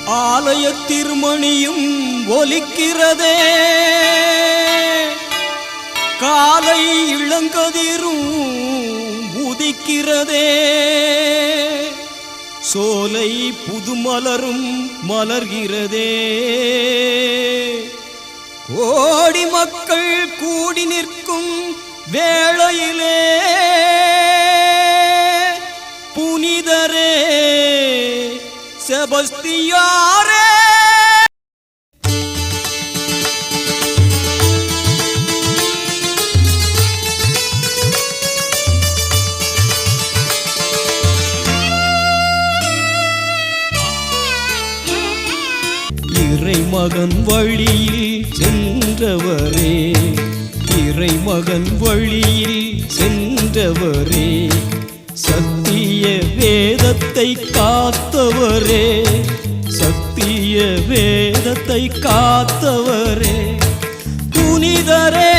ஆலய திருமணியும் ஒலிக்கிறதே, காலை இளங்கதிரும் உதிக்கிறதே, சோலை புதுமலரும் மலர்கிறதே, கோடி மக்கள் கூடி நிற்கும் வேளையிலே புனிதரே செபஸ்தியாரே இறைமகன் வழியில் சென்றவரே, இறைமகன் வழியில் சென்றவரே, சத்திய வேதத்தை காத்தவரே, சத்திய வேதத்தை காத்தவரே, புனிதரே